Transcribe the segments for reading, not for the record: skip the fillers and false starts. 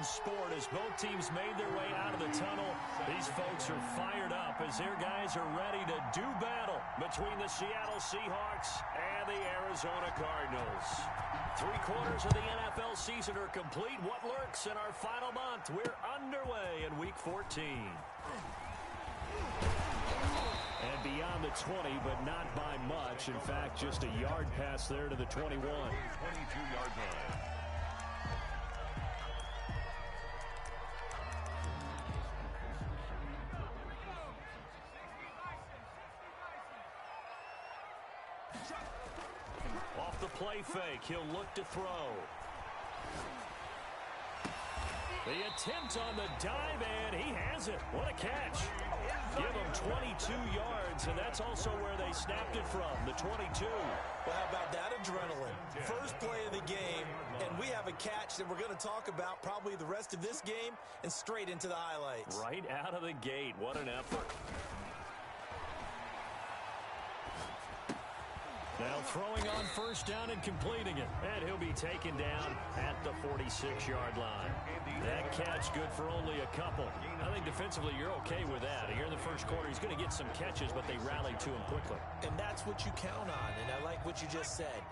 in sport as both teams made their way out of the tunnel. These folks are fired up as their guys are ready to do battle between the Seattle Seahawks and the Arizona Cardinals. 3/4 of the NFL season are complete. What lurks in our final month? We're underway in Week 14. And beyond the 20, but not by much. In fact, just a yard pass there to the 21. 22-yard line. Off the play fake, he'll look to throw. The attempt on the dive, and he has it. What a catch. Give him 22 yards, and that's also where they snapped it from, the 22. Well, how about that adrenaline? First play of the game, and we have a catch that we're going to talk about probably the rest of this game and straight into the highlights. Right out of the gate. What an effort. Now throwing on first down and completing it. And he'll be taken down at the 46-yard line. That catch good for only a couple. I think defensively you're okay with that. Here in the first quarter, he's going to get some catches, but they rallied to him quickly. And that's what you count on, and I like what you just said.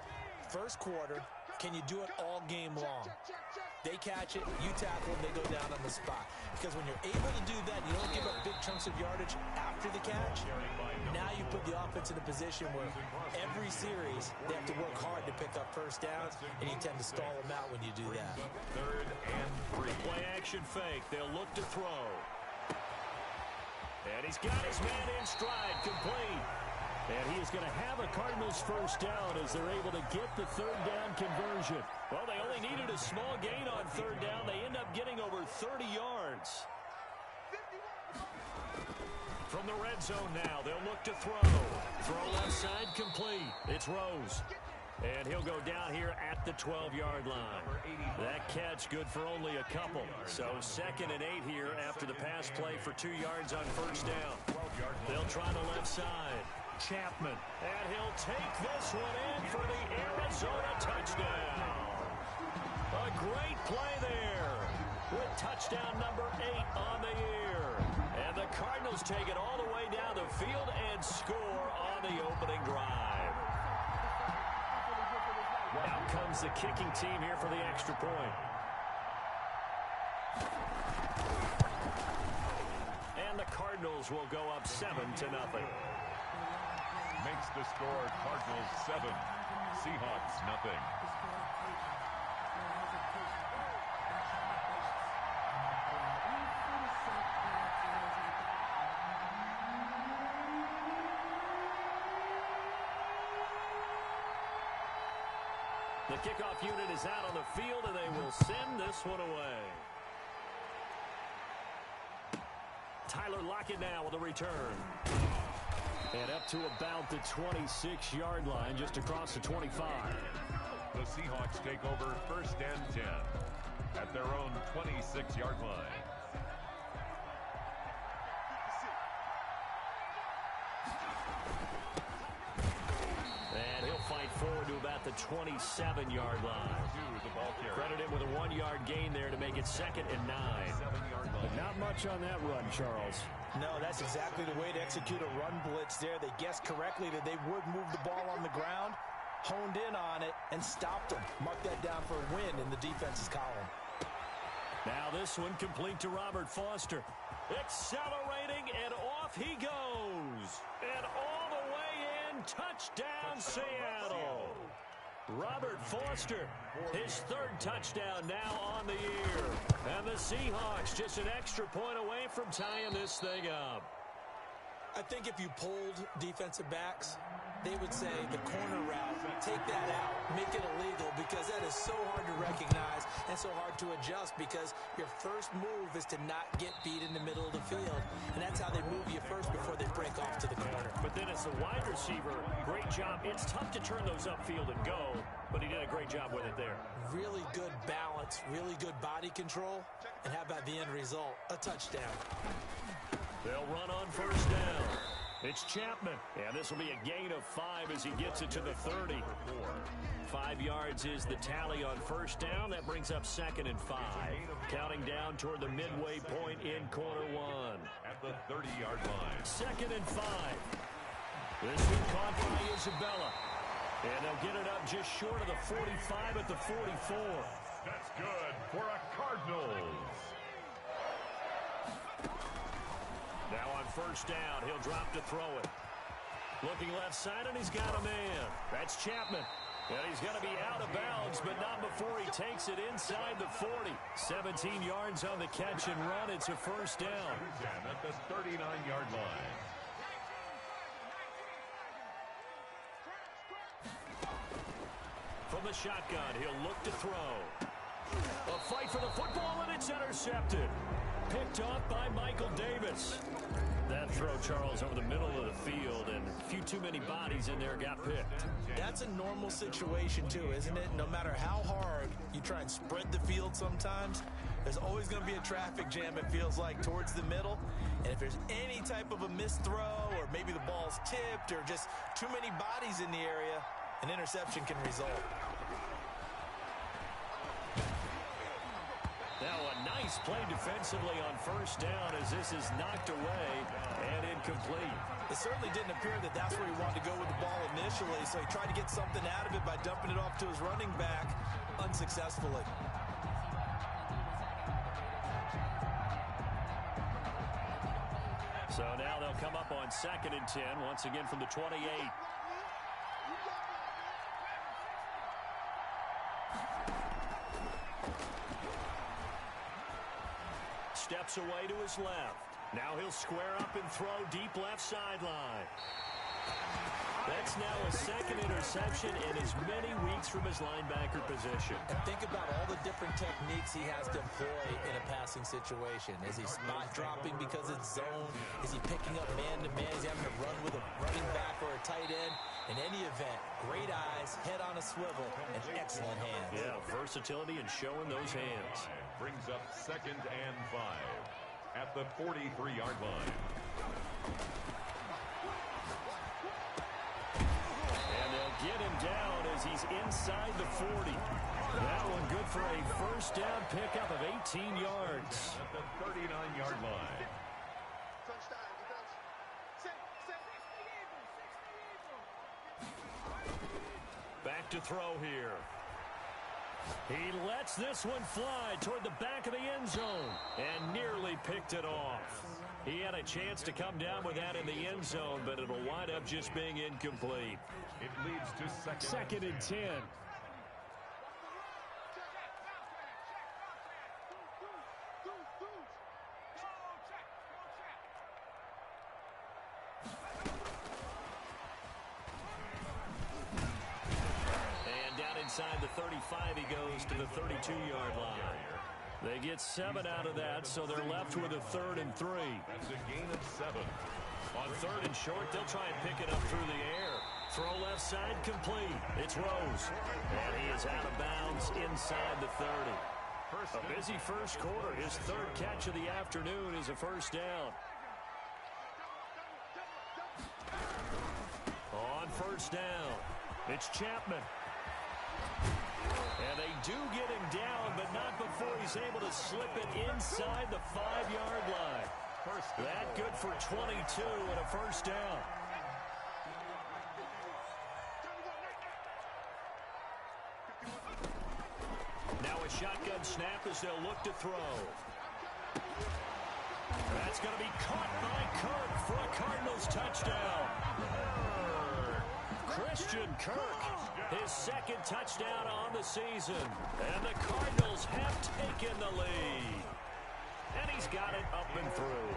First quarter, can you do it all game long? They catch it, you tackle, and they go down on the spot. Because when you're able to do that, you don't give up big chunks of yardage after the catch. Now you put the offense in a position where every series they have to work hard to pick up first downs, and you tend to stall them out when you do that. 3rd and 3. Play action fake. They'll look to throw. And he's got his man in stride, complete. And he is going to have a Cardinals first down as they're able to get the third down conversion. Well, they only needed a small gain on third down. They end up getting over 30 yards. From the red zone now, they'll look to throw. Throw left side, complete. It's Rose. And he'll go down here at the 12-yard line. That catch good for only a couple. So 2nd and 8 here after the pass play for 2 yards on first down. They'll try the left side. Chapman. And he'll take this one in for the Arizona touchdown. A great play there with touchdown number 8 on the year. And the Cardinals take it all the way down the field and score on the opening drive. Out comes the kicking team here for the extra point. And the Cardinals will go up 7-0. Makes the score Cardinals 7, Seahawks nothing. The kickoff unit is out on the field, and they will send this one away. Tyler Lockett now with a return. And up to about the 26-yard line, just across the 25. The Seahawks take over 1st and 10 at their own 26-yard line. And he'll fight forward to about the 27-yard line. Credit him with a 1-yard gain there to make it 2nd and 9. But not much on that run, Charles. No, that's exactly the way to execute a run blitz there. They guessed correctly that they would move the ball on the ground, honed in on it, and stopped them. Mark that down for a win in the defense's column. Now this one complete to Robert Foster. Accelerating, and off he goes. And all the way in, touchdown Seattle. Robert Foster, his 3rd touchdown now on the year. And the Seahawks just an extra point away from tying this thing up. I think if you polled defensive backs, they would say the corner route, take that out, make it illegal, because that is so hard to recognize and so hard to adjust, because your first move is to not get beat in the middle of the field. And that's how they move you first before they break off to the corner. But then as the wide receiver, great job. It's tough to turn those upfield and go, but he did a great job with it there. Really good balance, really good body control, and how about the end result? A touchdown. They'll run on first down. It's Chapman, and this will be a gain of 5 as he gets it to the 30. 5 yards is the tally on first down. That brings up 2nd and 5. Counting down toward the midway point in quarter one. At the 30-yard line. 2nd and 5. This one caught by Isabella. And they'll get it up just short of the 45 at the 44. That's good for a Cardinals. Now on 1st down, he'll drop to throw it. Looking left side, and he's got a man. That's Chapman. And he's going to be out of bounds, but not before he takes it inside the 40. 17 yards on the catch and run. It's a 1st down. At the 39-yard line. From the shotgun, he'll look to throw. A fight for the football, and it's intercepted. Picked off by Michael Davis. That throw, Charles, over the middle of the field, and a few too many bodies in there got picked. That's a normal situation, too, isn't it? No matter how hard you try and spread the field sometimes, there's always going to be a traffic jam, it feels like, towards the middle. And if there's any type of a missed throw, or maybe the ball's tipped, or just too many bodies in the area, an interception can result. Now a nice play defensively on 1st down as this is knocked away and incomplete. It certainly didn't appear that that's where he wanted to go with the ball initially, so he tried to get something out of it by dumping it off to his running back unsuccessfully. So now they'll come up on 2nd and 10, once again from the 28. Steps away to his left. Now he'll square up and throw deep left sideline. That's now a 2nd interception in as many weeks from his linebacker position. And think about all the different techniques he has to employ in a passing situation. Is he spot dropping because it's zone? Is he picking up man-to-man? Is he having to run with a running back or a tight end? In any event, great eyes, head on a swivel, and excellent hands. Yeah, versatility and showing those hands. Brings up 2nd and 5 at the 43-yard line. And they'll get him down as he's inside the 40. That one good for a 1st down pickup of 18 yards. At the 39-yard line. Back to throw here. He lets this one fly toward the back of the end zone and nearly picked it off. He had a chance to come down with that in the end zone, but it'll wind up just being incomplete. It leads to 2nd and 10. Inside the 35, he goes to the 32-yard line. They get 7 out of that, so they're left with a 3rd and 3. That's a gain of 7. On 3rd and short, they'll try and pick it up through the air. Throw left side complete. It's Rose. And he is out of bounds inside the 30. A busy first quarter. His 3rd catch of the afternoon is a 1st down. On 1st down, it's Chapman. And they do get him down, but not before he's able to slip it inside the 5-yard line. That good for 22 and a 1st down. Now a shotgun snap as they'll look to throw. That's going to be caught by Kirk for a Cardinals touchdown. Christian Kirk, his 2nd touchdown on the season. And the Cardinals have taken the lead. And he's got it up and through.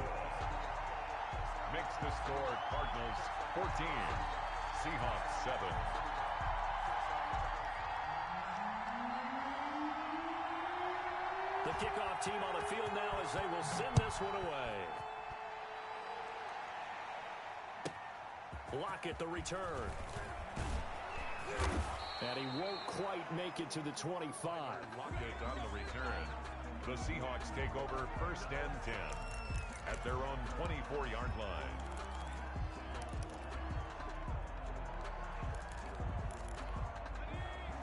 Makes the score Cardinals 14, Seahawks 7. The kickoff team on the field now as they will send this one away. Lockett the return. And he won't quite make it to the 25. Lockett on the return. The Seahawks take over 1st and 10 at their own 24-yard line.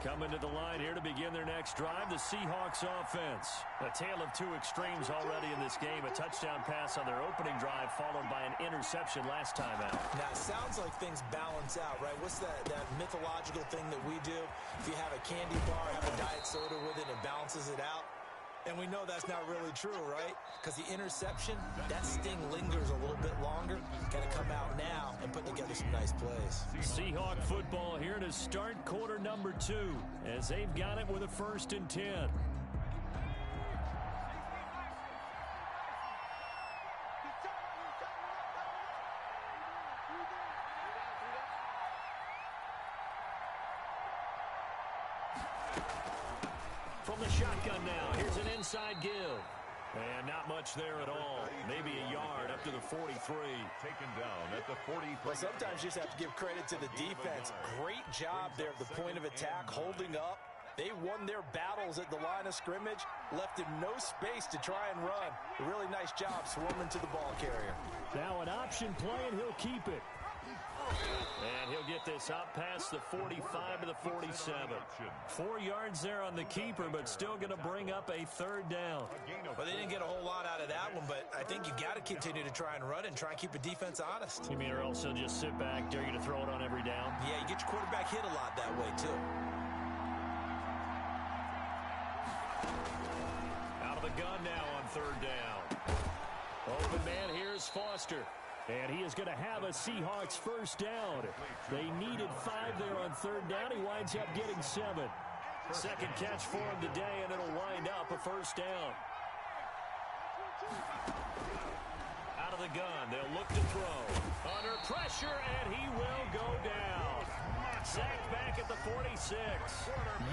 Coming to the line here to begin their next drive, the Seahawks offense. A tale of two extremes already in this game. A touchdown pass on their opening drive followed by an interception last time out. Now, it sounds like things balance out, right? What's that mythological thing that we do? If you have a candy bar, have a diet soda with it, it balances it out. And we know that's not really true, right? Because the interception, that sting lingers a little bit longer. Got to come out now and put together some nice plays. Seahawk football here to start quarter number 2 as they've got it with a 1st and 10. From the shotgun now, here's an inside give. And not much there at all. Maybe a yard up to the 43. Taken down at the 43. Well, sometimes you just have to give credit to the defense. Great job there at the point of attack, holding up. They won their battles at the line of scrimmage, left him no space to try and run. A really nice job swarming to the ball carrier. Now an option play, and he'll keep it. And he'll get this up past the 45 to the 47. 4 yards there on the keeper, but still going to bring up a 3rd down. Well, they didn't get a whole lot out of that one, but I think you've got to continue to try and run and try and keep the defense honest. You mean or else they'll just sit back, dare you to throw it on every down? Yeah, you get your quarterback hit a lot that way, too. Out of the gun now on 3rd down. Open man, here's Foster. And he is going to have a Seahawks 1st down. They needed 5 there on 3rd down. He winds up getting 7. 2nd catch for him today, and it'll wind up a 1st down. Out of the gun, they'll look to throw. Under pressure, and he will go down. Sacked back at the 46.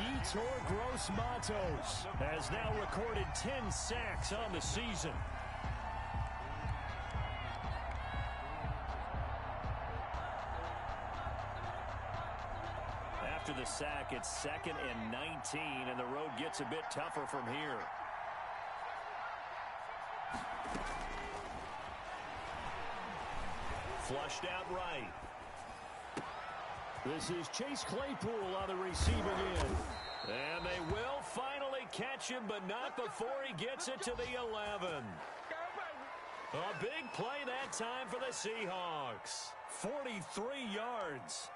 Yetur Gross-Matos has now recorded 10 sacks on the season. After the sack, it's 2nd and 19, and the road gets a bit tougher from here. Flushed out right. This is Chase Claypool on the receiving end. And they will finally catch him, but not before he gets it to the 11. A big play that time for the Seahawks. 43 yards.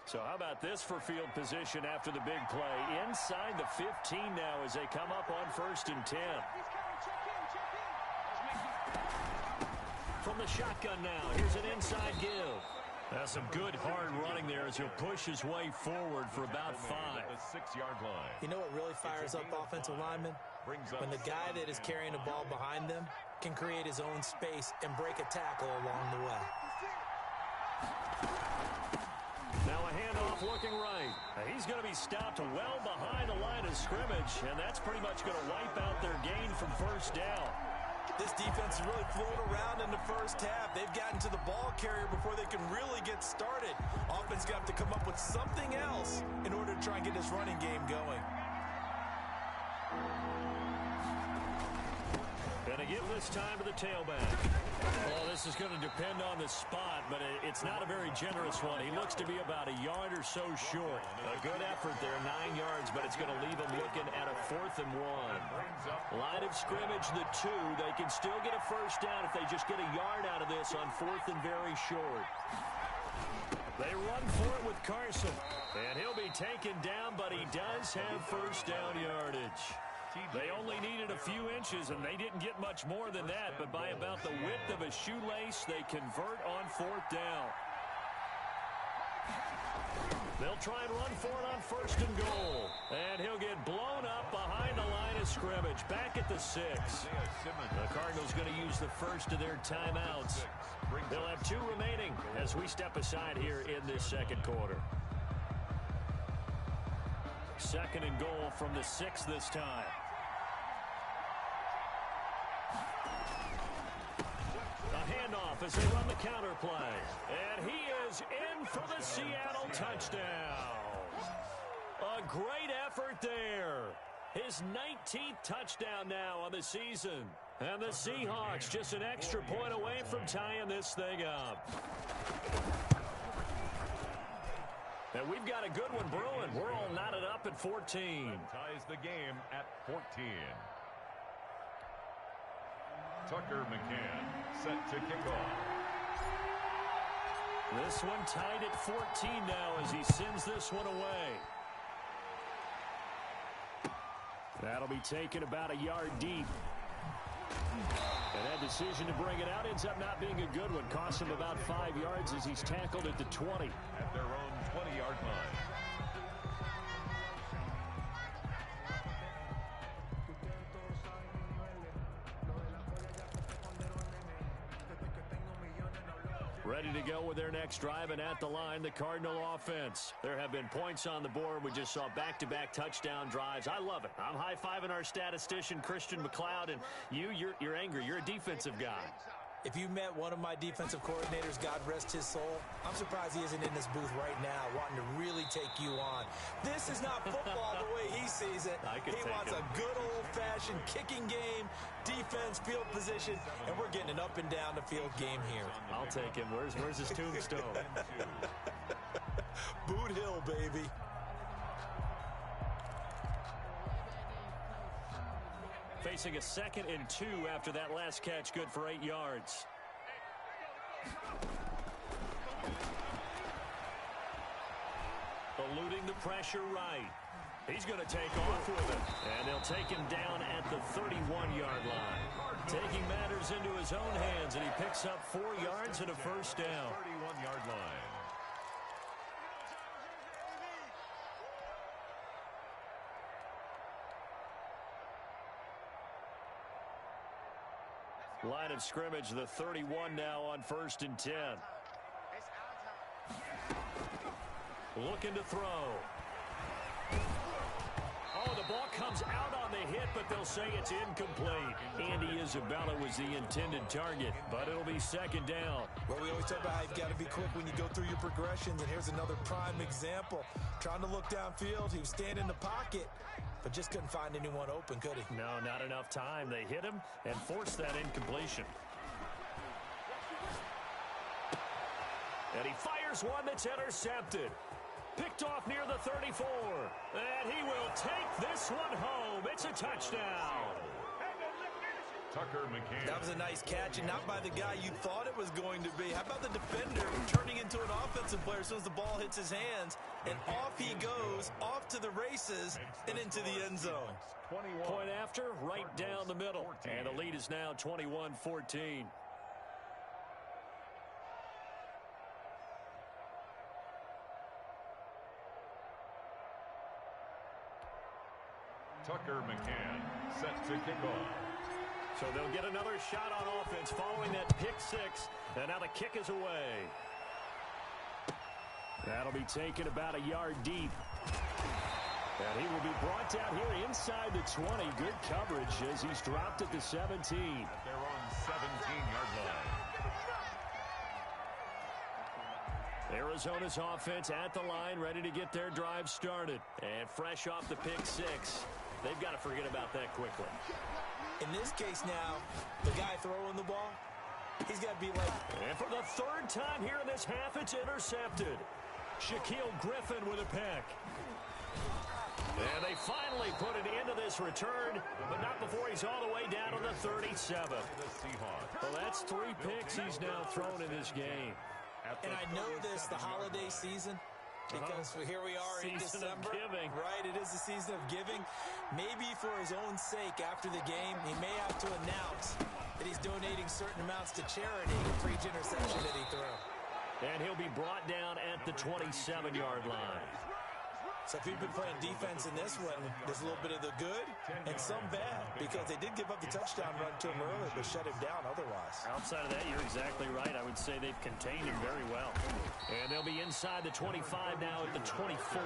So how about this for field position after the big play? Inside the 15 now as they come up on 1st and 10. From the shotgun now, here's an inside give. That's some good hard running there as he'll push his way forward for about 5. The 6-yard line. You know what really fires up offensive linemen? When the guy that is carrying the ball behind them can create his own space and break a tackle along the way. Now a handoff looking right. He's going to be stopped well behind the line of scrimmage, and that's pretty much going to wipe out their gain from 1st down. This defense is really floating around in the 1st half. They've gotten to the ball carrier before they can really get started. Offense got to come up with something else in order to try and get this running game going. And to give this time to the tailback. Well, this is going to depend on the spot, but it's not a very generous one. He looks to be about a yard or so short. A good effort there, 9 yards, but it's going to leave him looking at a 4th and 1. Line of scrimmage, the 2. They can still get a 1st down if they just get a yard out of this on 4th and very short. They run for it with Carson, and he'll be taken down, but he does have 1st down yardage. They only needed a few inches, and they didn't get much more than that, but by about the width of a shoelace, they convert on 4th down. They'll try and run for it on 1st and goal, and he'll get blown up behind the line of scrimmage, back at the 6. The Cardinals going to use the first of their timeouts. They'll have 2 remaining as we step aside here in this 2nd quarter. 2nd and goal from the 6 this time. A handoff as they run the counter play. And he is in for the Seattle touchdown. A great effort there. His 19th touchdown now on the season. And the Seahawks just an extra point away from tying this thing up. And we've got a good one brewing. We're all knotted up at 14. Ties the game at 14. Tucker McCann set to kick off. This one tied at 14 now as he sends this one away. That'll be taken about a yard deep. And that decision to bring it out ends up not being a good one. Costs him about 5 yards as he's tackled at the 20. At their own 20-yard line. Ready to go with their next drive, and at the line, the Cardinal offense. There have been points on the board. We just saw back-to-back touchdown drives. I love it. I'm high-fiving our statistician, Christian McLeod, and you're angry. You're a defensive guy. If you met one of my defensive coordinators, God rest his soul, I'm surprised he isn't in this booth right now wanting to really take you on. This is not football the way he sees it. He wants a good old-fashioned kicking game, defense, field position, and we're getting an up-and-down the field game here. I'll take him. Where's his tombstone? Boot Hill, baby. Facing a 2nd and 2 after that last catch, good for 8 yards. Eluding the pressure right. He's going to take off with it. And they'll take him down at the 31-yard line. Taking matters into his own hands, and he picks up 4 yards and a first down. 31-yard line. Line of scrimmage, the 31 now on 1st and 10. Looking to throw. Oh, the ball comes out on the hit, but they'll say it's incomplete. Andy Isabella was the intended target, but it'll be 2nd down. Well, we always talk about how you've got to be quick when you go through your progressions, and here's another prime example. Trying to look downfield, he was standing in the pocket, but just couldn't find anyone open, could he? No, not enough time. They hit him and forced that incompletion. And he fires one that's intercepted. Picked off near the 34. And he will take this one home. It's a touchdown. Tucker McCann. That was a nice catch, and not by the guy you thought it was going to be. How about the defender turning into an offensive player as soon as the ball hits his hands? And off he goes, off to the races, and into the end zone. Point after, right down the middle. And the lead is now 21-14. Tucker McCann set to kick off. So they'll get another shot on offense following that pick 6. And now the kick is away. That'll be taken about a yard deep. And he will be brought down here inside the 20. Good coverage as he's dropped at the 17. At their own 17-yard line. Arizona's offense at the line, ready to get their drive started. And fresh off the pick 6. They've got to forget about that quickly. In this case now, the guy throwing the ball, he's got to be like... And for the 3rd time here in this half, it's intercepted. Shaquille Griffin with a pick. And they finally put an end to this return, but not before he's all the way down to the 37. Well, that's 3 picks he's now thrown in this game. And I know this, the holiday season, because here we are in December. Right, it is the season of giving. Maybe for his own sake after the game, he may have to announce that he's donating certain amounts to charity for each interception that he threw. And he'll be brought down at the 27-yard line. So if you've been playing defense in this one, there's a little bit of the good and some bad, because they did give up the touchdown run to him earlier, but shut him down otherwise. Outside of that, you're exactly right. I would say they've contained him very well. And they'll be inside the 25 now at the 24.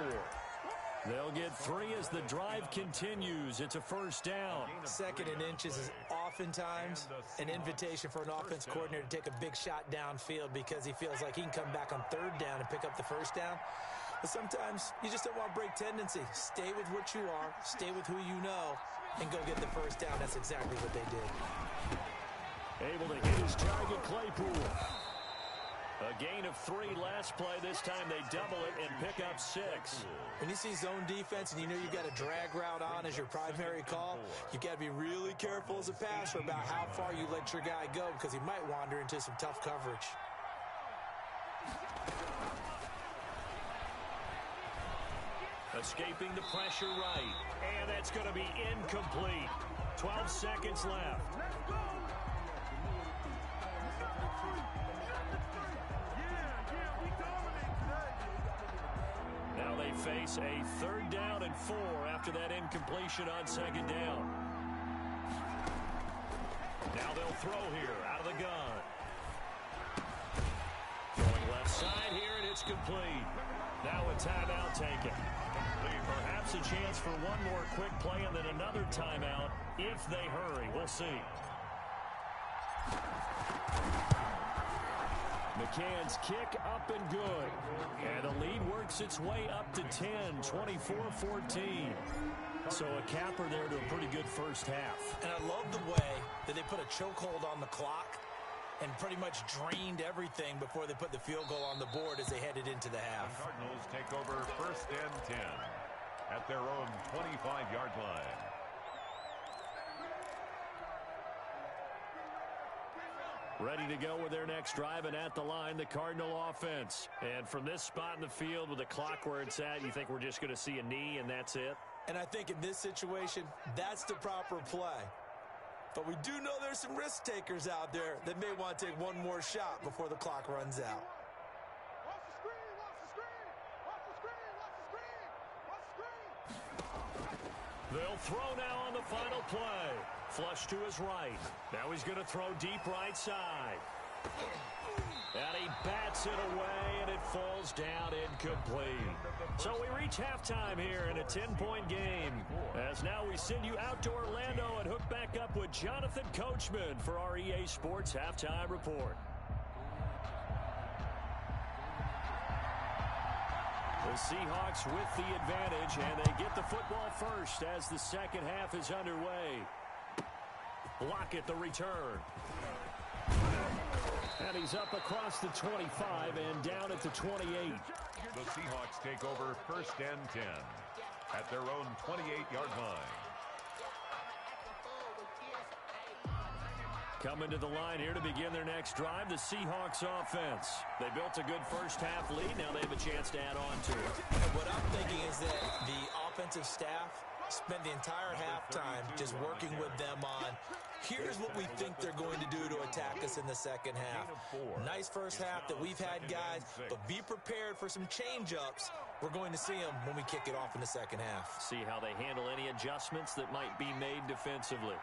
They'll get 3 as the drive continues. It's a first down. 2nd and inches is oftentimes an invitation for an offense coordinator to take a big shot downfield because he feels like he can come back on 3rd down and pick up the first down. But sometimes you just don't want to break tendency. Stay with what you are, stay with who you know, and go get the first down. That's exactly what they did. Able to hit his target, Claypool. A gain of 3 last play. This time they double it and pick up 6. When you see zone defense and you know you've got a drag route on as your primary call, you've got to be really careful as a passer about how far you let your guy go because he might wander into some tough coverage. Escaping the pressure right. And that's going to be incomplete. 12 seconds left. Now they face a 3rd down and 4 after that incompletion on 2nd down. Now they'll throw here out of the gun. Going left side here, and it's complete. Now a timeout taken. Perhaps a chance for one more quick play and then another timeout if they hurry. We'll see. McCann's kick up and good. And the lead works its way up to 10, 24-14. So a capper there to a pretty good first half. And I love the way that they put a chokehold on the clock and pretty much drained everything before they put the field goal on the board as they headed into the half. The Cardinals take over 1st and 10 at their own 25-yard line. Ready to go with their next drive, and at the line, the Cardinal offense. And from this spot in the field with the clock where it's at, you think we're just going to see a knee and that's it? And I think in this situation, that's the proper play. But we do know there's some risk takers out there that may want to take one more shot before the clock runs out. They'll throw now on the final play. Flush to his right. Now he's going to throw deep right side. And he bats it away, and it falls down incomplete. So we reach halftime here in a 10-point game. As now we send you out to Orlando and hook back up with Jonathan Coachman for our EA Sports Halftime Report. The Seahawks with the advantage, and they get the football first as the second half is underway. Block at the return. And he's up across the 25 and down at the 28. The Seahawks take over 1st and 10 at their own 28-yard line. Coming to the line here to begin their next drive, the Seahawks offense. They built a good first half lead. Now they have a chance to add on to it. And what I'm thinking is that the offensive staff spent the entire halftime just working with them on, here's what we think they're going to do to attack us in the second half. Nice first half that we've had, guys, but be prepared for some change-ups. We're going to see them when we kick it off in the second half. See how they handle any adjustments that might be made defensively.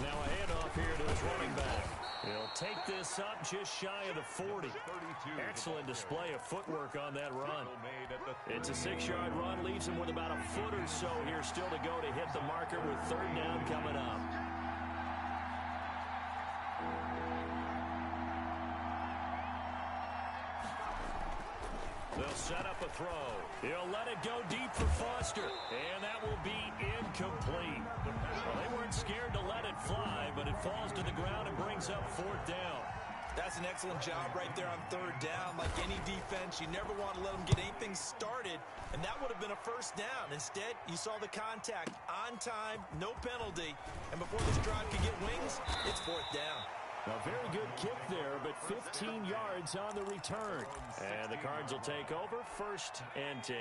Now a handoff here to his running back. He'll take this up just shy of the 40. Excellent display of footwork on that run. It's a 6-yard run, leaves him with about a foot or so here still to go to hit the marker with 3rd down coming up. They'll set up a throw. He'll let it go deep for Foster, and that will be incomplete. Well, they weren't scared to let it fly, but it falls to the ground and brings up 4th down. That's an excellent job right there on 3rd down. Like any defense, you never want to let them get anything started, and that would have been a 1st down. Instead, you saw the contact on time, no penalty, and before this drive could get wings, it's 4th down. A very good kick there, but 15 yards on the return. And the Cards will take over 1st and 10.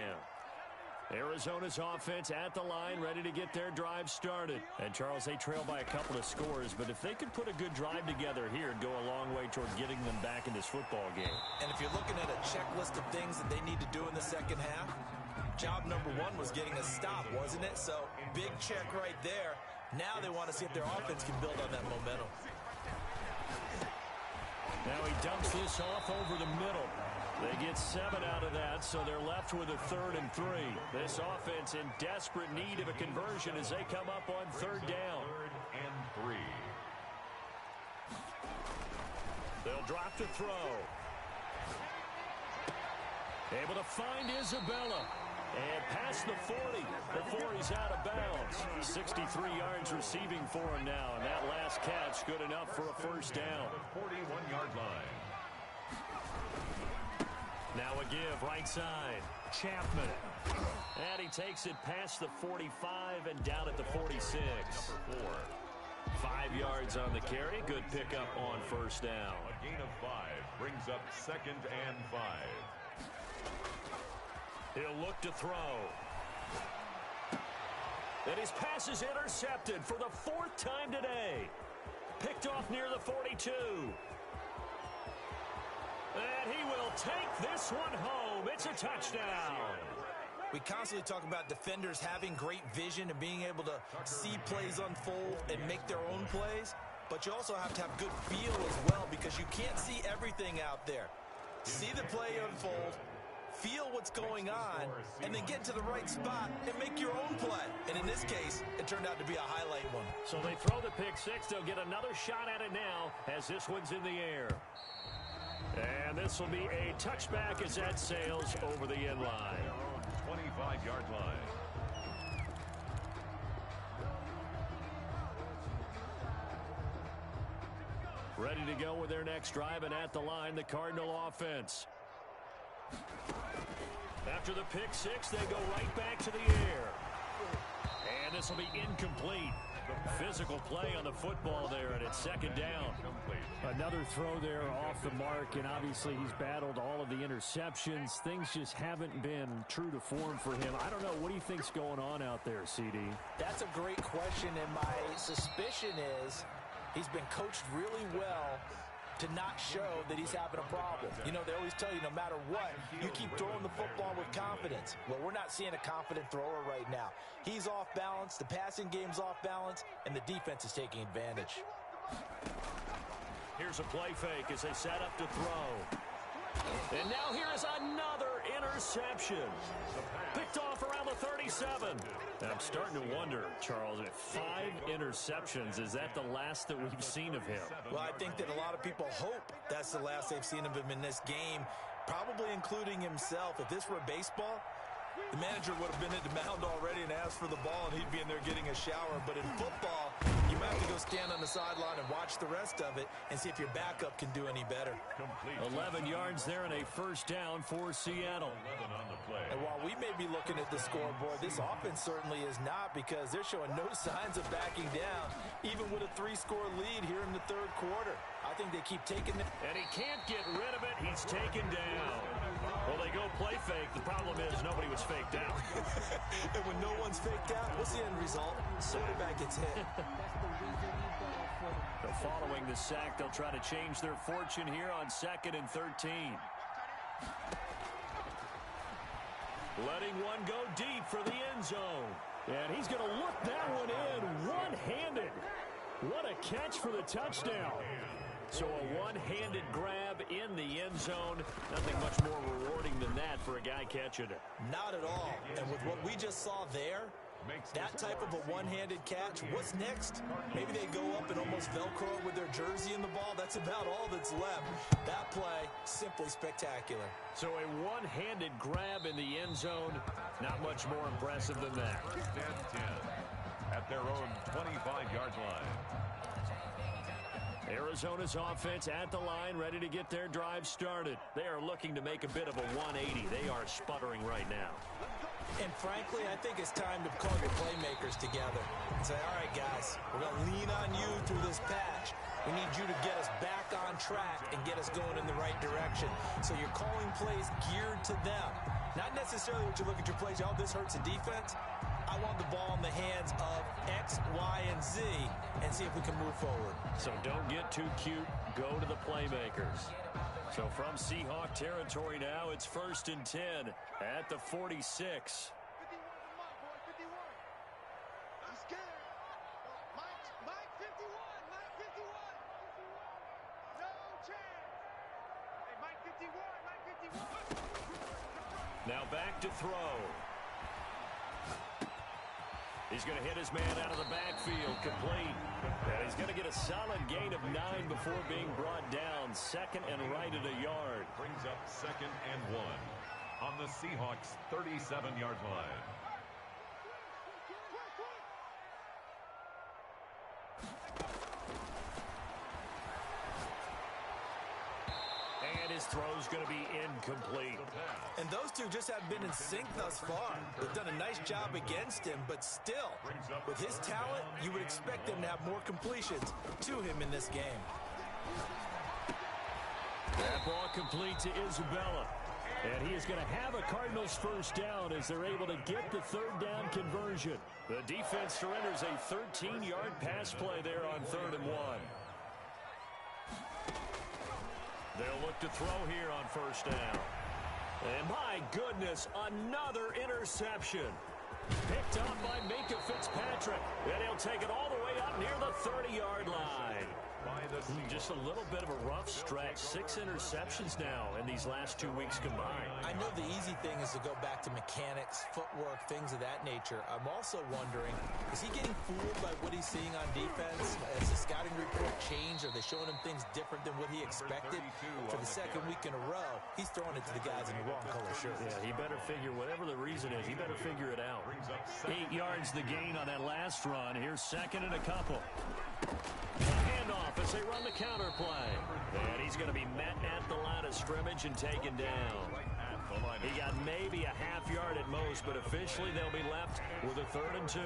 Arizona's offense at the line, ready to get their drive started. And, Charles, they trail by a couple of scores, but if they could put a good drive together here, it'd go a long way toward getting them back in this football game. And if you're looking at a checklist of things that they need to do in the second half, job number 1 was getting a stop, wasn't it? So, big check right there. Now they want to see if their offense can build on that momentum. Now he dumps this off over the middle. They get 7 out of that, so they're left with a 3rd and 3. This offense in desperate need of a conversion as they come up on 3rd down. 3rd and 3. They'll drop the throw. Able to find Isabella. And past the 40 before he's out of bounds. 63 yards receiving for him now. And that last catch good enough for a first down. 41-yard line. Now a give right side. Chapman. And he takes it past the 45 and down at the 46. Number 4. 5 yards on the carry. Good pickup on first down. A gain of 5 brings up 2nd and 5. He'll look to throw. And his pass is intercepted for the 4th time today. Picked off near the 42. And he will take this one home. It's a touchdown. We constantly talk about defenders having great vision and being able to see plays unfold and make their own plays. But you also have to have good feel as well because you can't see everything out there. See the play unfold, feel what's going on, and then get to the right spot and make your own play. And in this case, it turned out to be a highlight one. So they throw the pick six. They'll get another shot at it now as this one's in the air. And this will be a touchback as that sails over the end line. 25-yard line. Ready to go with their next drive, and at the line, the Cardinal offense. After the pick six, they go right back to the air. And this will be incomplete. Physical play on the football there, and it's 2nd down. Another throw there off the mark, and obviously he's battled all of the interceptions. Things just haven't been true to form for him. I don't know. What do you think's going on out there, CD? That's a great question, and my suspicion is he's been coached really well to not show that he's having a problem. You know, they always tell you no matter what, you keep throwing the football with confidence. Well, we're not seeing a confident thrower right now. He's off balance, the passing game's off balance, and the defense is taking advantage. Here's a play fake as they set up to throw. And now here is another interception. Picked off around the 37. And I'm starting to wonder, Charles, if 5 interceptions, is that the last that we've seen of him? Well, I think that a lot of people hope that's the last they've seen of him in this game, probably including himself. If this were baseball, the manager would have been at the mound already and asked for the ball, and he'd be in there getting a shower. But in football, you might have to go stand on the sideline and watch the rest of it and see if your backup can do any better. 11 yards there and a first down for Seattle. 11 on the play. And while we may be looking at the scoreboard, this offense certainly is not, because they're showing no signs of backing down, even with a 3-score lead here in the 3rd quarter. I think they keep taking it. And he can't get rid of it. He's taken down. Well, they go play fake. The problem is nobody was faked out. And when no one's faked out, what's the end result? Quarterback gets hit. So following the sack, they'll try to change their fortune here on 2nd and 13. Letting one go deep for the end zone. And he's going to look that one in one-handed. What a catch for the touchdown. So a one-handed grab in the end zone. Nothing much more rewarding than that for a guy catching it. Not at all. And with what we just saw there, that type of a one-handed catch, what's next? Maybe they go up and almost Velcro with their jersey in the ball. That's about all that's left. That play, simply spectacular. So a one-handed grab in the end zone, not much more impressive than that. 10 at their own 25-yard line. Arizona's offense at the line, ready to get their drive started. They are looking to make a bit of a 180. They are sputtering right now. And frankly, I think it's time to call your playmakers together and say, all right, guys, we're going to lean on you through this patch. We need you to get us back on track and get us going in the right direction. So you're calling plays geared to them. Not necessarily what you look at your plays, oh, this hurts the defense. I want the ball in the hands of X, Y, and Z and see if we can move forward. So don't get too cute. Go to the playmakers. So from Seahawk territory now, it's 1st and 10 at the 46. Now back to throw. He's going to hit his man out of the backfield, complete. And he's going to get a solid gain of 9 before being brought down. 2nd and right at a yard. Brings up 2nd and 1. on the Seahawks' 37-yard line. And his throw's going to be incomplete. And those two just haven't been in sync thus far. They've done a nice job against him, but still, with his talent, you would expect him to have more completions to him in this game. That ball complete to Isabella. And he is going to have a Cardinals first down as they're able to get the third down conversion. The defense surrenders a 13-yard pass play there on 3rd and 1. They'll look to throw here on first down. And my goodness, another interception. Picked up by Minkah Fitzpatrick. And he'll take it all the way up near the 30-yard line. Just a little bit of a rough stretch. 6 interceptions now in these last 2 weeks combined. I know the easy thing is to go back to mechanics, footwork, things of that nature. I'm also wondering, is he getting fooled by what he's seeing on defense? Has the scouting report changed? Are they showing him things different than what he expected? For the second week in a row, he's throwing it to the guys in the wrong color shirt. Yeah, he better figure, whatever the reason is, he better figure it out. 8 yards the gain on that last run. Here's 2nd and a couple. Handoff as they run the counter play. And he's going to be met at the line of scrimmage and taken down. He got maybe a half yard at most, but officially they'll be left with a 3rd and 2.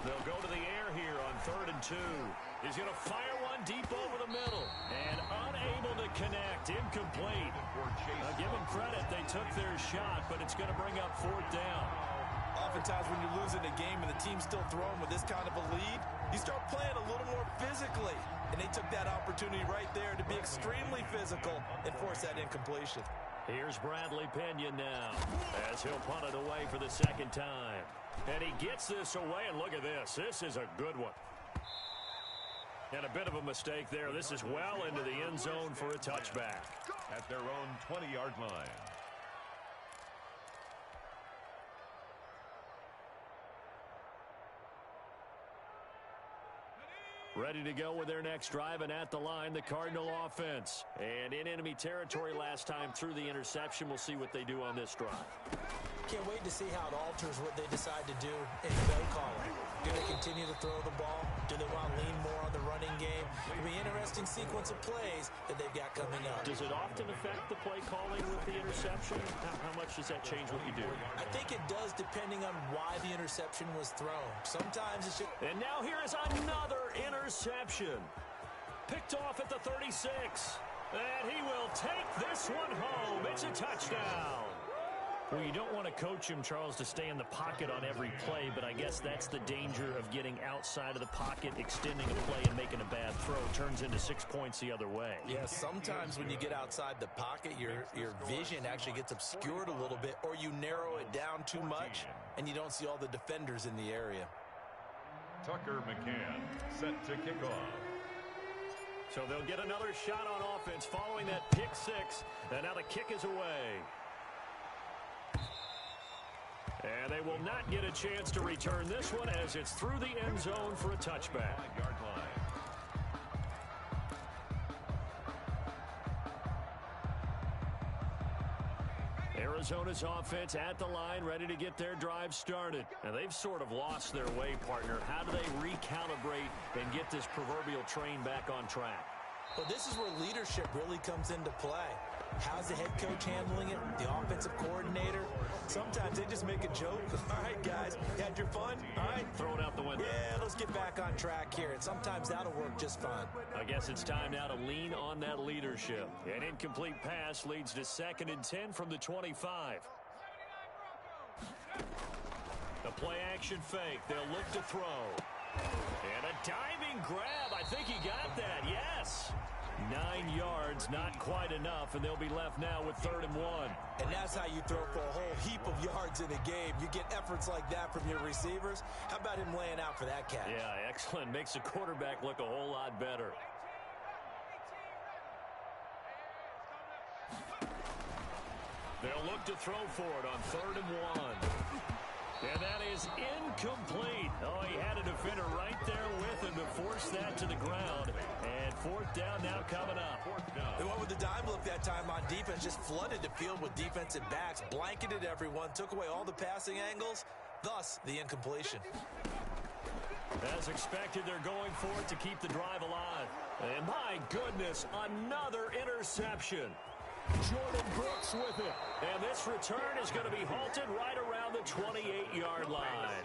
They'll go to the air here on 3rd and 2. He's going to fire one deep over the middle. And unable to connect. Incomplete. Now give them credit. They took their shot, but it's going to bring up 4th down. Oftentimes when you're losing a game and the team's still throwing with this kind of a lead, you start playing a little more physically. And they took that opportunity right there to be extremely physical and force that incompletion. Here's Bradley Pinion now as he'll punt it away for the 2nd time. And he gets this away, and look at this. This is a good one. And a bit of a mistake there. This is well into the end zone for a touchback. At their own 20-yard line. Ready to go with their next drive, and at the line, the Cardinal offense. And in enemy territory last time through the interception. We'll see what they do on this drive. Can't wait to see how it alters what they decide to do in play calling. Do they continue to throw the ball? Do they want to lean more on the running game? It'll be an interesting sequence of plays that they've got coming up. Does it often affect the play calling with the interception? How much does that change what you do? I think it does, depending on why the interception was thrown. Sometimes it's just... And now here is another interception. Picked off at the 36. And he will take this one home. It's a touchdown. Well, you don't want to coach him, Charles, to stay in the pocket on every play, but I guess that's the danger of getting outside of the pocket, extending a play, and making a bad throw. Turns into 6 points the other way. Yeah, sometimes when you get outside the pocket, your vision actually gets obscured a little bit, or you narrow it down too much, and you don't see all the defenders in the area. Tucker McCann set to kick off. So they'll get another shot on offense following that pick 6, and now the kick is away. And they will not get a chance to return this one as it's through the end zone for a touchback. 5-yard line. Arizona's offense at the line, ready to get their drive started. Now, they've sort of lost their way, partner. How do they recalibrate and get this proverbial train back on track? Well, this is where leadership really comes into play. How's the head coach handling it? The offensive coordinator? Sometimes they just make a joke. All right, guys, you had your fun? All right. Throw it out the window. Yeah, let's get back on track here. And sometimes that'll work just fine. I guess it's time now to lean on that leadership. An incomplete pass leads to 2nd and 10 from the 25. The play action fake. They'll look to throw. And a diving grab. I think he got that. Yes. 9 yards, not quite enough, and they'll be left now with 3rd and 1. And that's how you throw for a whole heap of yards in a game. You get efforts like that from your receivers. How about him laying out for that catch? Yeah, excellent. Makes the quarterback look a whole lot better. They'll look to throw for it on 3rd and 1. And that is incomplete. Oh, he had a defender right there with him to force that to the ground. And fourth down now coming up. They went with the dime look that time on defense, just flooded the field with defensive backs, blanketed everyone, took away all the passing angles, thus the incompletion. As expected, they're going for it to keep the drive alive. And my goodness, another interception. Jordan Brooks with it. And this return is going to be halted right around the 28-yard line.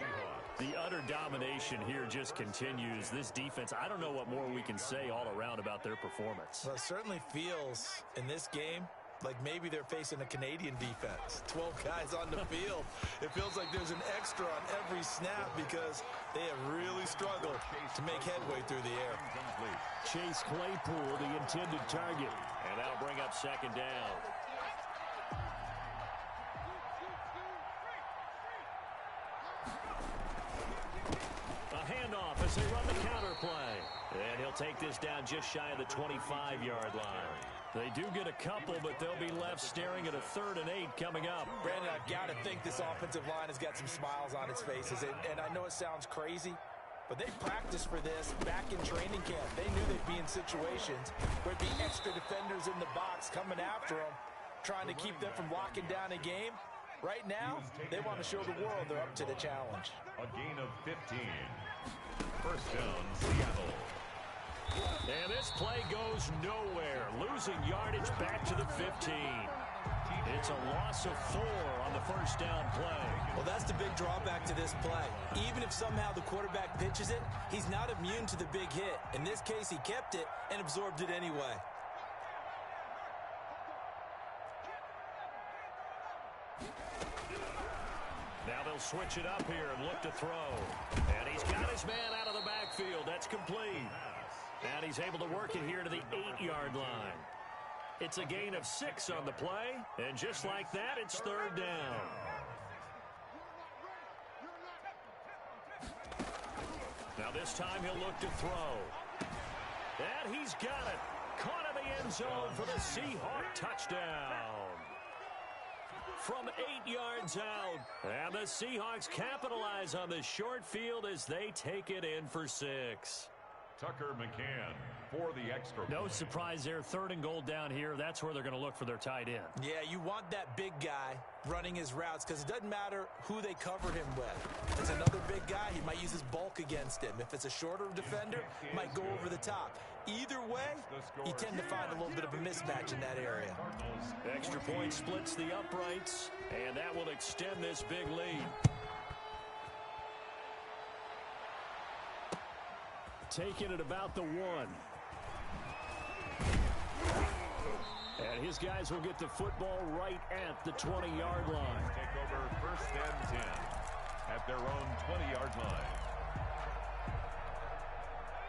The utter domination here just continues. This defense, I don't know what more we can say all around about their performance. Well, it certainly feels in this game like maybe they're facing a Canadian defense. 12 guys on the field. It feels like there's an extra on every snap because they have really struggled to make headway through the air. Chase Claypool, the intended target. And that'll bring up second down. A handoff as they run the counter play. And he'll take this down just shy of the 25-yard line. They do get a couple, but they'll be left staring at a 3rd and 8 coming up. Brandon, I've got to think this offensive line has got some smiles on its faces. And I know it sounds crazy, but they practiced for this back in training camp. They knew they'd be in situations where there'd be extra defenders in the box coming after them, trying to keep them from locking down a game. Right now, they want to show the world they're up to the challenge. A gain of 15. First down, Seattle. And this play goes nowhere. Losing yardage back to the 15. It's a loss of 4 on the first down play. Well, that's the big drawback to this play. Even if somehow the quarterback pitches it, he's not immune to the big hit. In this case, he kept it and absorbed it anyway. Now they'll switch it up here and look to throw. And he's got his man out of the backfield. That's complete. And he's able to work it here to the 8-yard line. It's a gain of 6 on the play. And just like that, it's 3rd down. Now this time he'll look to throw. And he's got it. Caught in the end zone for the Seahawk touchdown. From 8 yards out. And the Seahawks capitalize on the short field as they take it in for 6. Tucker McCann for the extra point. No surprise there. 3rd and goal down here. That's where they're going to look for their tight end. Yeah, you want that big guy running his routes because it doesn't matter who they cover him with. If it's another big guy, he might use his bulk against him. If it's a shorter defender, he might go over the top. Either way, you tend to find a little bit of a mismatch in that area. Extra point splits the uprights, and that will extend this big lead. Taking it about the 1. And his guys will get the football right at the 20-yard line. Take over 1st and 10 at their own 20-yard line.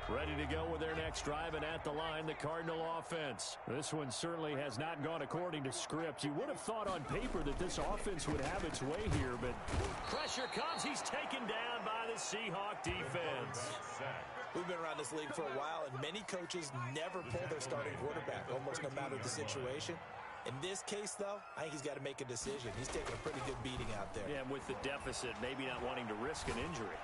Ready to go with their next drive, and at the line, the Cardinal offense. This one certainly has not gone according to script. You would have thought on paper that this offense would have its way here, but pressure comes. He's taken down by the Seahawk defense. We've been around this league for a while, and many coaches never pull their starting quarterback, almost no matter the situation. In this case, though, I think he's got to make a decision. He's taking a pretty good beating out there. Yeah, and with the deficit, maybe not wanting to risk an injury.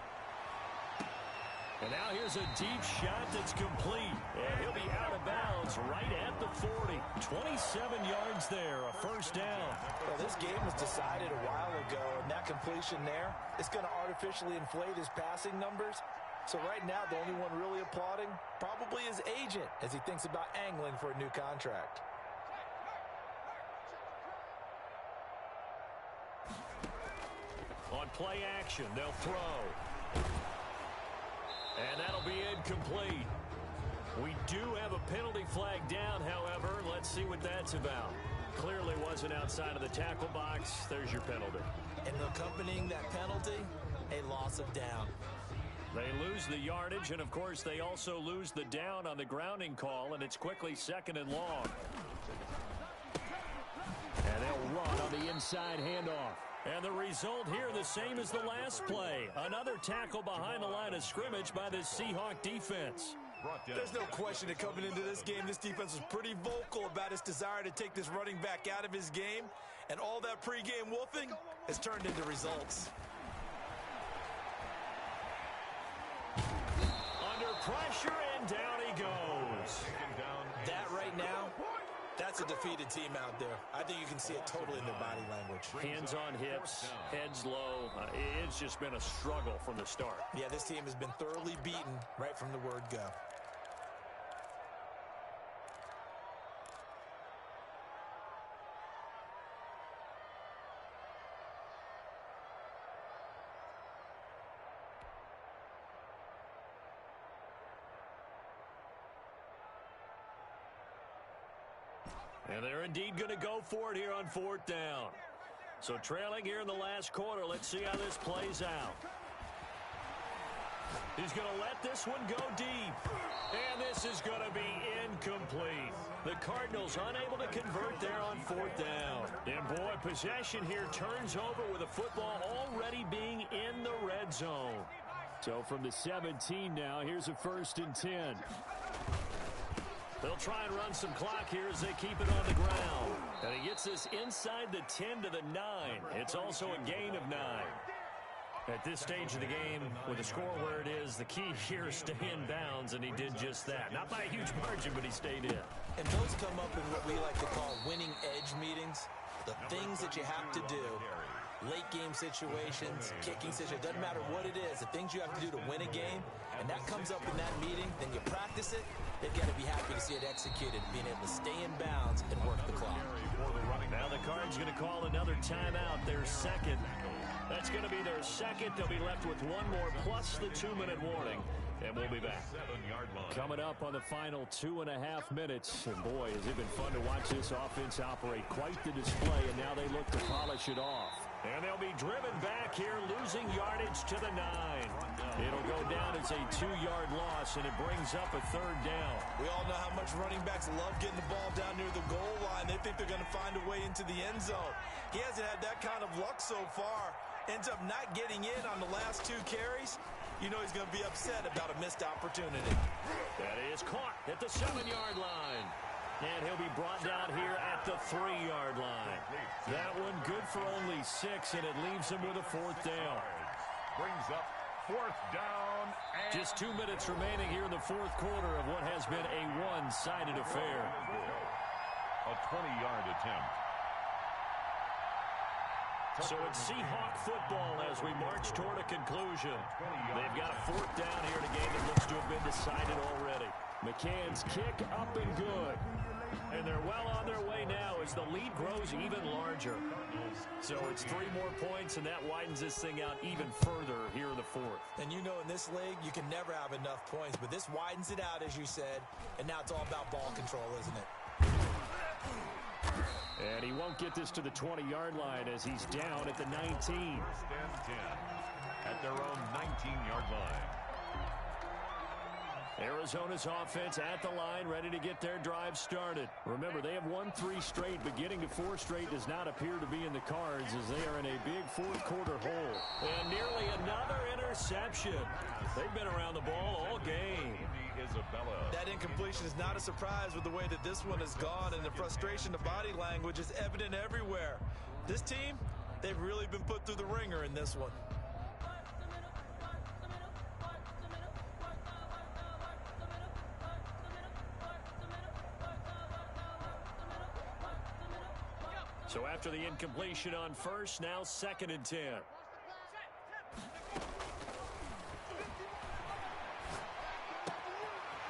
And now here's a deep shot that's complete. And he'll be out of bounds right at the 40. 27 yards there, a 1st down. Well, this game was decided a while ago, and that completion there is going to artificially inflate his passing numbers. So right now, the only one really applauding probably his agent as he thinks about angling for a new contract. On play action, they'll throw. And that'll be incomplete. We do have a penalty flag down, however. Let's see what that's about. Clearly wasn't outside of the tackle box. There's your penalty. And accompanying that penalty, a loss of down. They lose the yardage, and of course they also lose the down on the grounding call, and it's quickly 2nd and long. And they'll run on the inside handoff. And the result here the same as the last play. Another tackle behind the line of scrimmage by the Seahawk defense. There's no question that coming into this game, this defense was pretty vocal about its desire to take this running back out of his game. And all that pregame wolfing has turned into results. pressure, and down he goes. That right now, that's a defeated team out there. I think you can see it totally in their body language. Hands on hips, heads low. It's just been a struggle from the start. Yeah, this team has been thoroughly beaten right from the word go. And they're indeed going to go for it here on 4th down. So trailing here in the last quarter. Let's see how this plays out. He's going to let this one go deep. And this is going to be incomplete. The Cardinals unable to convert there on 4th down. And boy, possession here turns over with the football already being in the red zone. So from the 17 now, here's a 1st and 10. They'll try and run some clock here as they keep it on the ground. And he gets this inside the 10 to the 9. It's also a gain of 9. At this stage of the game, with the score where it is, the key here is stay in bounds, and he did just that. Not by a huge margin, but he stayed in. And those come up in what we like to call winning edge meetings. The things that you have to do. Late game situations, kicking situations, doesn't matter what it is, the things you have to do to win a game, and that comes up in that meeting, then you practice it, they've got to be happy to see it executed, being able to stay in bounds and work the clock. Now the Cards going to call another timeout, their second. That's going to be their second. They'll be left with one more plus the 2-minute warning, and we'll be back. Coming up on the final 2.5 minutes, and boy, has it been fun to watch this offense operate. Quite the display, and now they look to polish it off. And they'll be driven back here, losing yardage to the 9. It'll go down as a 2-yard loss, and it brings up a 3rd down. We all know how much running backs love getting the ball down near the goal line. They think they're going to find a way into the end zone. He hasn't had that kind of luck so far. Ends up not getting in on the last 2 carries. You know he's going to be upset about a missed opportunity. That is caught at the 7-yard line. And he'll be brought down here at the 3-yard line. That one good for only 6, and it leaves him with a 4th down. Brings up 4th down. Just 2 minutes remaining here in the 4th quarter of what has been a one-sided affair. A 20-yard attempt. So it's Seahawk football as we march toward a conclusion. They've got a 4th down here in a game that looks to have been decided already. McCann's kick up and good. And they're well on their way now as the lead grows even larger. So it's 3 more points, and that widens this thing out even further here in the 4th. And you know in this league, you can never have enough points, but this widens it out, as you said, and now it's all about ball control, isn't it? And he won't get this to the 20-yard line as he's down at the 19. 1st and 10 at their own 19-yard line. Arizona's offense at the line, ready to get their drive started. Remember, they have won 3 straight, but getting to 4 straight does not appear to be in the cards as they are in a big 4th quarter hole. And nearly another interception. They've been around the ball all game. Isabella. That incompletion is not a surprise with the way that this one has gone, and the frustration, the body language is evident everywhere. This team, they've really been put through the ringer in this one. So after the incompletion on 1st, now 2nd and 10.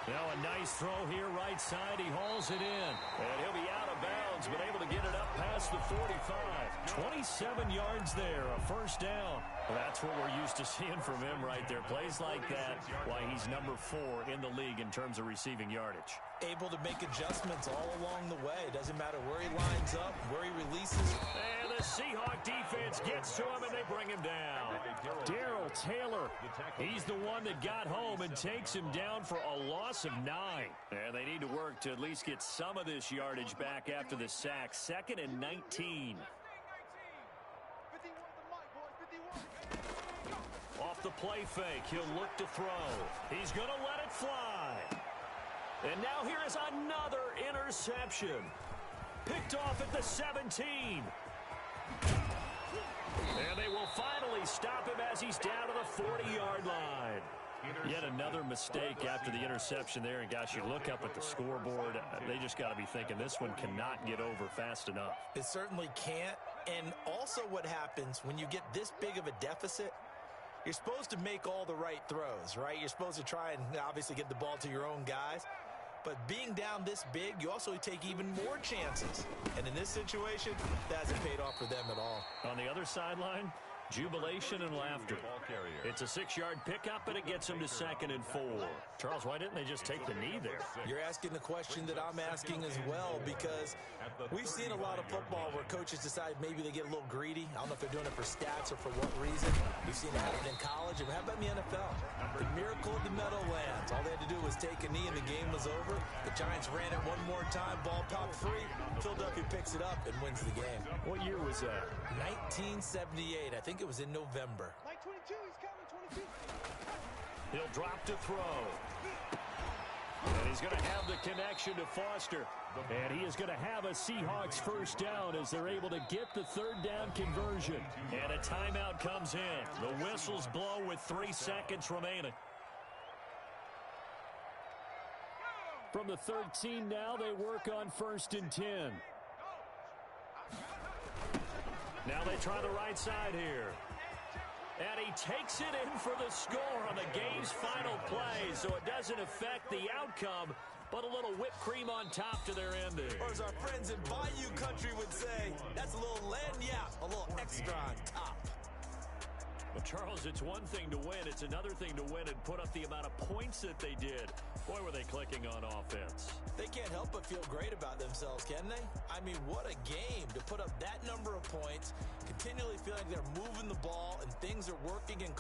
Now a nice throw here right side. He hauls it in. And he'll be out of bounds, but able to get it up past the 45. 27 yards there, a 1st down. Well, that's what we're used to seeing from him right there. Plays like that, why he's number 4 in the league in terms of receiving yardage. Able to make adjustments all along the way. Doesn't matter where he lines up, where he releases. And the Seahawk defense gets to him, and they bring him down. Darrell Taylor. He's the one that got home and takes him down for a loss of 9. And they need to work to at least get some of this yardage back after the sack. 2nd and 19. Off the play fake, he'll look to throw. He's going to let it fly. And now here is another interception. Picked off at the 17. And they will finally stop him as he's down to the 40-yard line. Yet another mistake after the interception there. And, gosh, you look up at the scoreboard. They just got to be thinking this one cannot get over fast enough. It certainly can't. And also what happens when you get this big of a deficit, you're supposed to make all the right throws, right? You're supposed to try and obviously get the ball to your own guys. But being down this big, you also take even more chances. And in this situation, that hasn't paid off for them at all. On the other sideline, jubilation and laughter. It's a 6-yard pickup, and it gets them to 2nd and 4. Charles, why didn't they just take the knee there? You're asking the question that I'm asking as well, because we've seen a lot of football where coaches decide maybe they get a little greedy. I don't know if they're doing it for stats or for what reason. We've seen it happen in college. And how about in the NFL? The miracle of the Meadowlands. All they had to do was take a knee and the game was over. The Giants ran it one more time. Ball popped free. Philadelphia picks it up and wins the game. What year was that? 1978. I think it was in November. Mike 22, he's coming, 22. He'll drop to throw. And he's going to have the connection to Foster. And he is going to have a Seahawks first down as they're able to get the 3rd down conversion. And a timeout comes in. The whistles blow with 3 seconds remaining. From the 13 now, they work on 1st and 10. Now they try the right side here. And he takes it in for the score on the game's final play, so it doesn't affect the outcome, but a little whipped cream on top to their ending. Or as our friends in Bayou Country would say, that's a little lagniappe, a little extra on top. Well, Charles, it's one thing to win. It's another thing to win and put up the amount of points that they did. Boy, were they clicking on offense. They can't help but feel great about themselves, can they? I mean, what a game to put up that number of points, continually feeling like they're moving the ball and things are working in